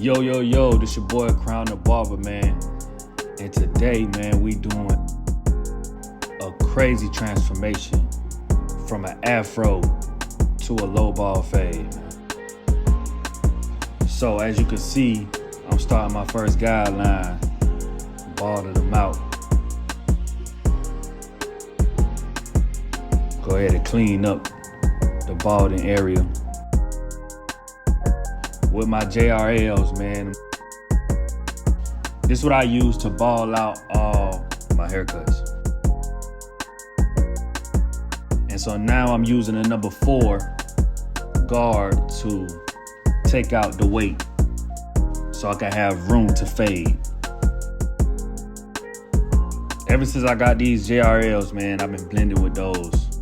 Yo, this your boy Crown the Barber, man. And today, man, we doing a crazy transformation from an afro to a low ball fade. So as you can see, I'm starting my first guideline, balding them out. Go ahead and clean up the balding area with my JRLs, man. This is what I use to ball out all my haircuts. And so now I'm using a number 4 guard to take out the weight so I can have room to fade. Ever since I got these JRLs, man, I've been blending with those.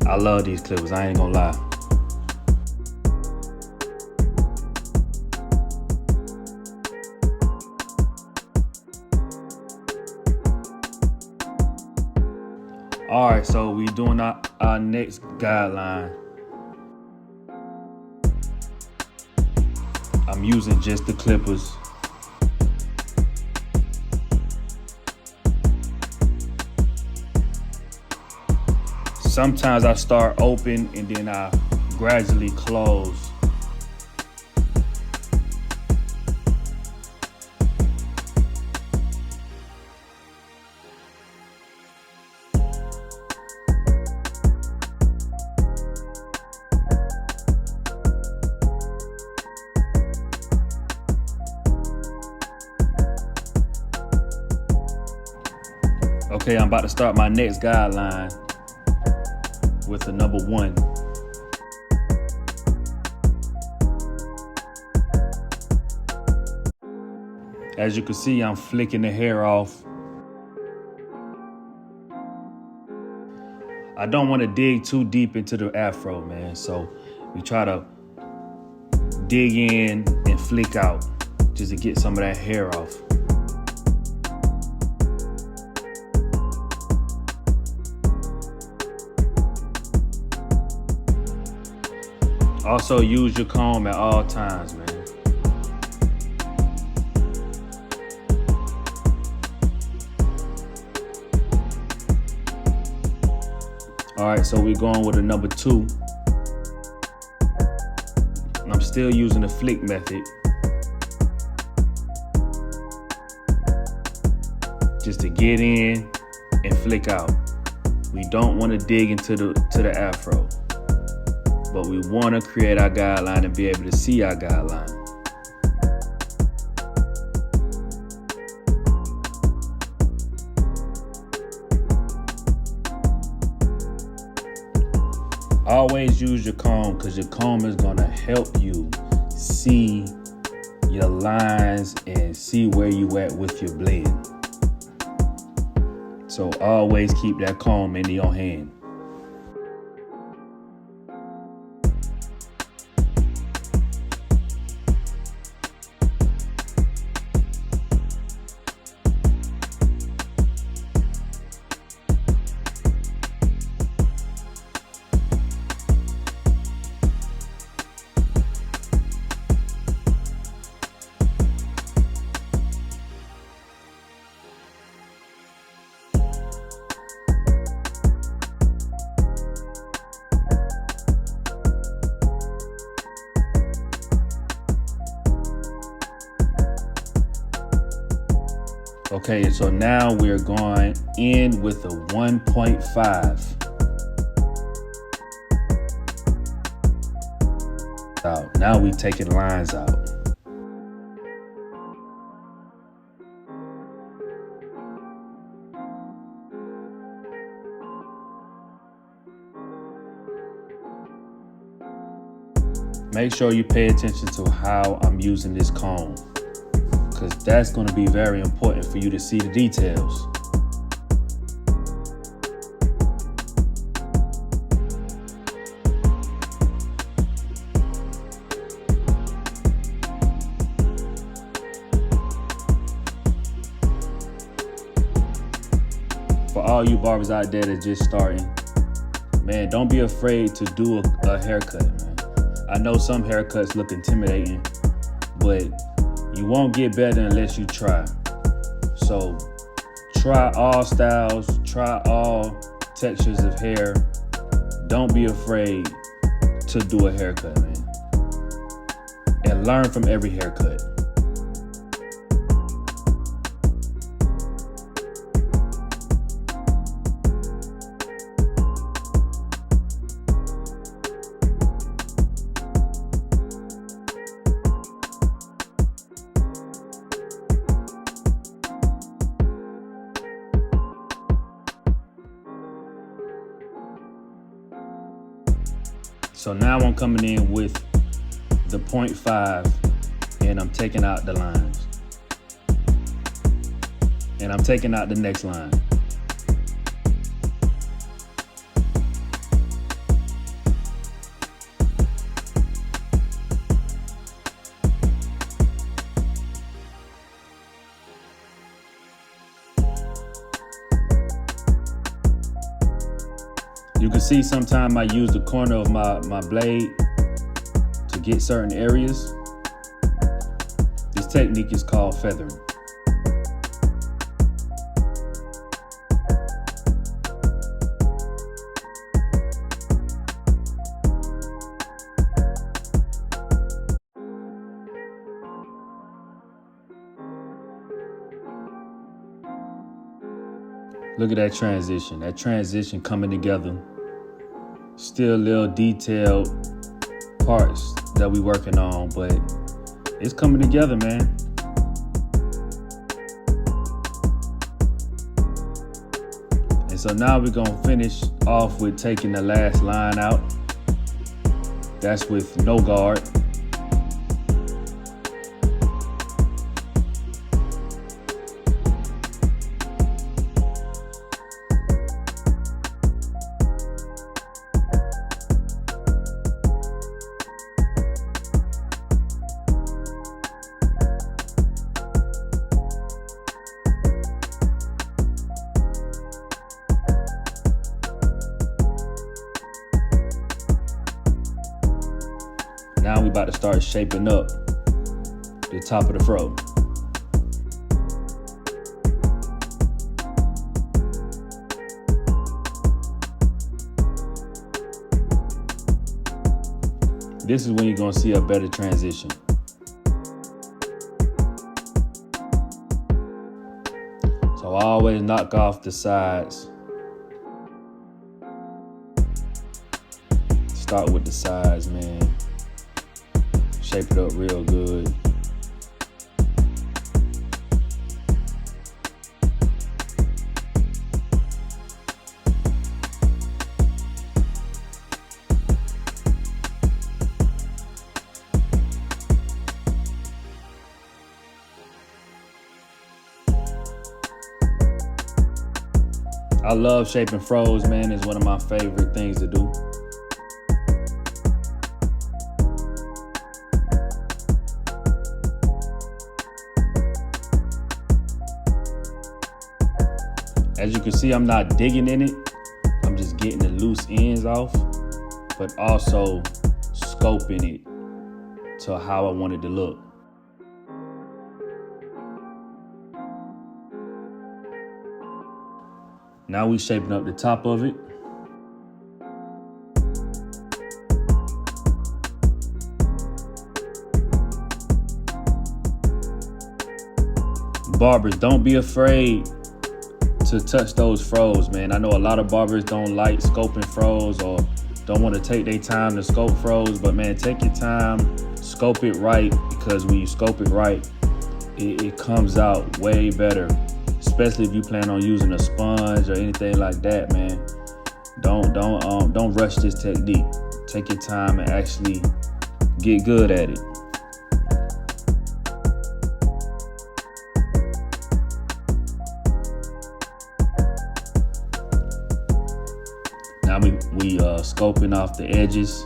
I love these clippers, I ain't gonna lie. All right, so we doing our next guideline. I'm using just the clippers. Sometimes I start open and then I gradually close. Okay, I'm about to start my next guideline with the number 1. As you can see, I'm flicking the hair off. I don't want to dig too deep into the afro, man. So we try to dig in and flick out just to get some of that hair off. Also, use your comb at all times, man. All right, so we're going with a number 2. And I'm still using the flick method. Just to get in and flick out. We don't want to dig into the afro. But we want to create our guideline and be able to see our guideline. Always use your comb because your comb is going to help you see your lines and see where you at with your blend. So always keep that comb in your hand. Okay, so now we're going in with a 1.5. Out. Now we taking lines out. Make sure you pay attention to how I'm using this comb, because that's going to be very important for you to see the details. For all you barbers out there that just starting, man, don't be afraid to do a haircut, man. I know some haircuts look intimidating, but you won't get better unless you try. So try all styles, try all textures of hair. Don't be afraid to do a haircut, man. And learn from every haircut. So now I'm coming in with the 0.5 and I'm taking out the lines. And I'm taking out the next line. You can see sometimes I use the corner of my blade to get certain areas. This technique is called feathering. Look at that transition coming together. Still little detailed parts that we working on, but it's coming together, man. And so now we're gonna finish off with taking the last line out. That's with no guard. Now we about to start shaping up the top of the fro. This is when you're gonna see a better transition. So I always knock off the sides. Start with the sides, man. Shape it up real good. I love shaping fros, man. It's one of my favorite things to do. As you can see, I'm not digging in it. I'm just getting the loose ends off, but also scoping it to how I want it to look. Now we shaping up the top of it. Barbers, don't be afraid to touch those fros, man. I know a lot of barbers don't like scoping fros or don't want to take their time to scope fros, but man, take your time, scope it right, because when you scope it right, it comes out way better, especially if you plan on using a sponge or anything like that, man. Don't rush this technique. Take your time and actually get good at it. Now we scoping off the edges.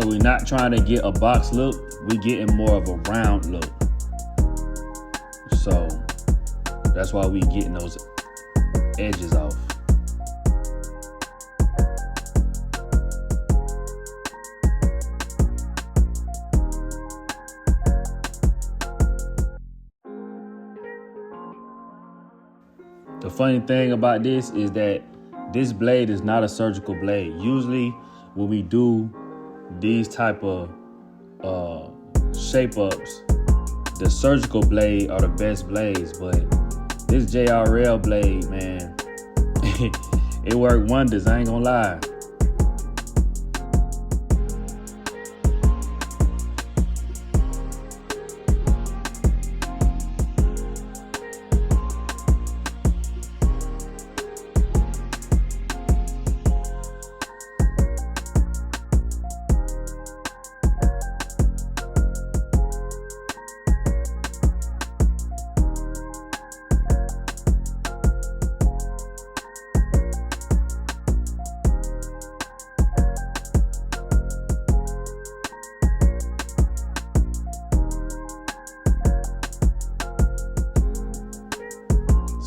where we're not trying to get a box look, we're getting more of a round look. So that's why we getting those edges off. The funny thing about this is that this blade is not a surgical blade. Usually when we do these type of shape ups, the surgical blade are the best blades, but this JRL blade, man, it worked wonders, I ain't gonna lie.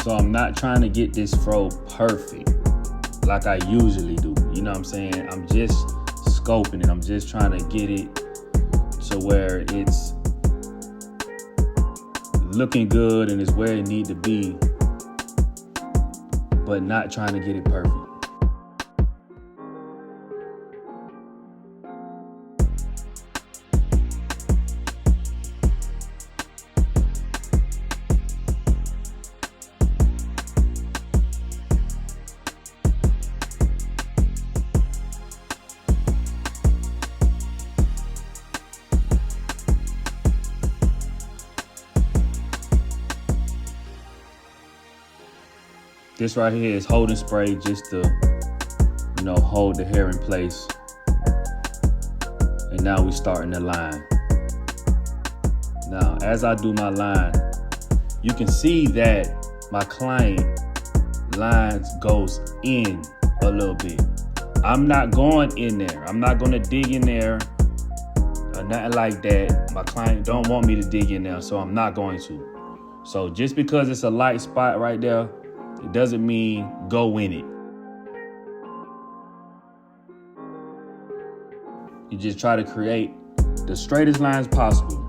So I'm not trying to get this fro perfect like I usually do. You know what I'm saying? I'm just scoping it. I'm just trying to get it to where it's looking good and is where it need to be, but not trying to get it perfect. This right here is holding spray just to, hold the hair in place. And now we starting the line. Now, as I do my line, you can see that my client lines goes in a little bit. I'm not going in there. I'm not going to dig in there or nothing like that. My client don't want me to dig in there, so I'm not going to. So just because it's a light spot right there, it doesn't mean go in it. You just try to create the straightest lines possible.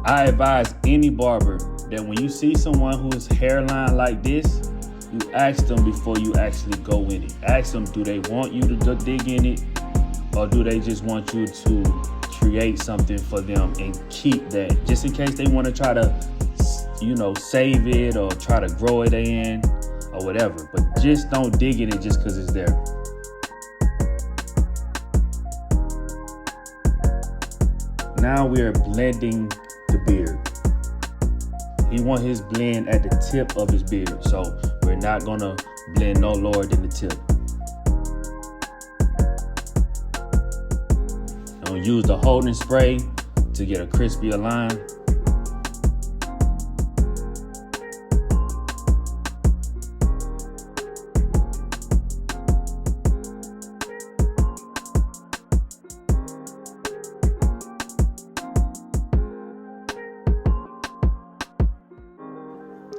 I advise any barber that when you see someone whose hairline like this, you ask them before you actually go in it. Ask them, do they want you to dig in it, or do they just want you to create something for them and keep that, just in case they want to try to, save it or try to grow it in or whatever. But just don't dig in it just because it's there. Now we are blending the beard. He want his blend at the tip of his beard, so we're not gonna blend no lower than the tip. Use the holding spray to get a crispier line.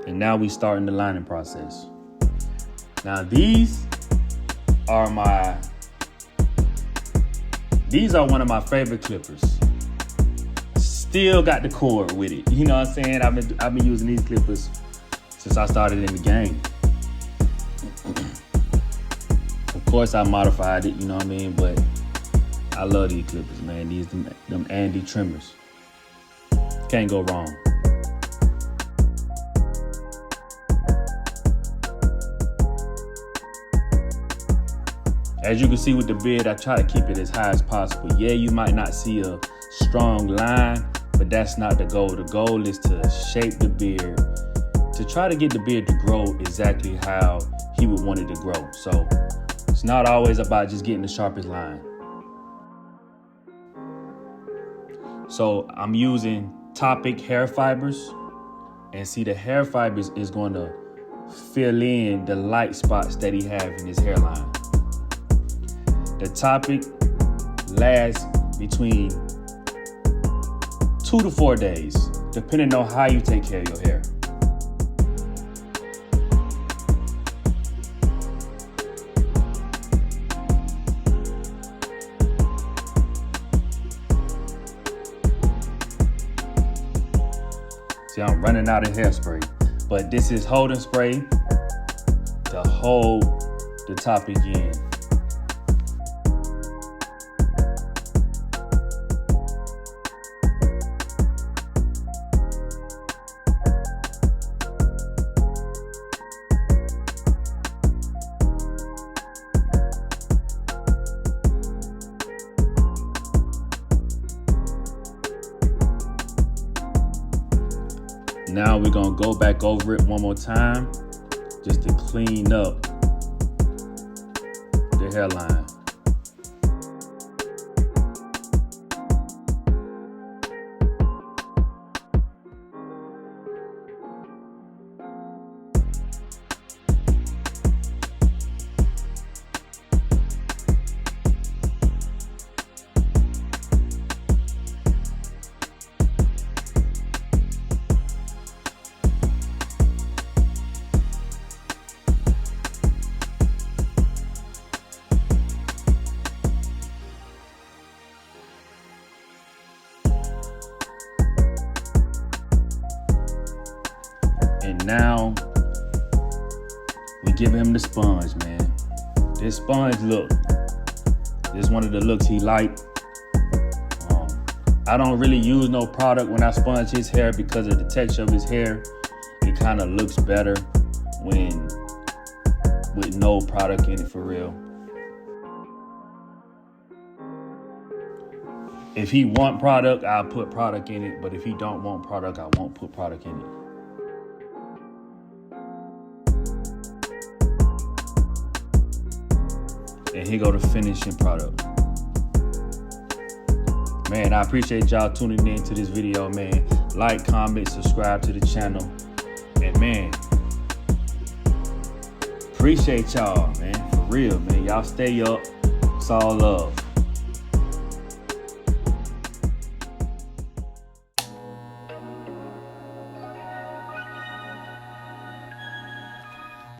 And now we starting the lining process. Now these are one of my favorite clippers. Still got the cord with it. You know what I'm saying? I've been using these clippers since I started in the game. Of course I modified it, you know what I mean? But I love these clippers, man. These them Andy trimmers. Can't go wrong. As you can see with the beard, I try to keep it as high as possible. Yeah, you might not see a strong line, but that's not the goal. The goal is to shape the beard, to try to get the beard to grow exactly how he would want it to grow. So it's not always about just getting the sharpest line. So I'm using Topic hair fibers, and see the hair fibers is going to fill in the light spots that he have in his hairline. The topic lasts between 2 to 4 days, depending on how you take care of your hair. See, I'm running out of hairspray, but this is holding spray to hold the topic in. Now we're gonna go back over it one more time just to clean up the hairline. And now we give him the sponge, man. This sponge look, this is one of the looks he like. I don't really use no product when I sponge his hair because of the texture of his hair. It kind of looks better when with no product in it, for real. If he want product, I'll put product in it. But if he don't want product, I won't put product in it. And here go the finishing product. Man, I appreciate y'all tuning in to this video, man. Like, comment, subscribe to the channel. And man, appreciate y'all, man. For real, man. Y'all stay up. It's all love.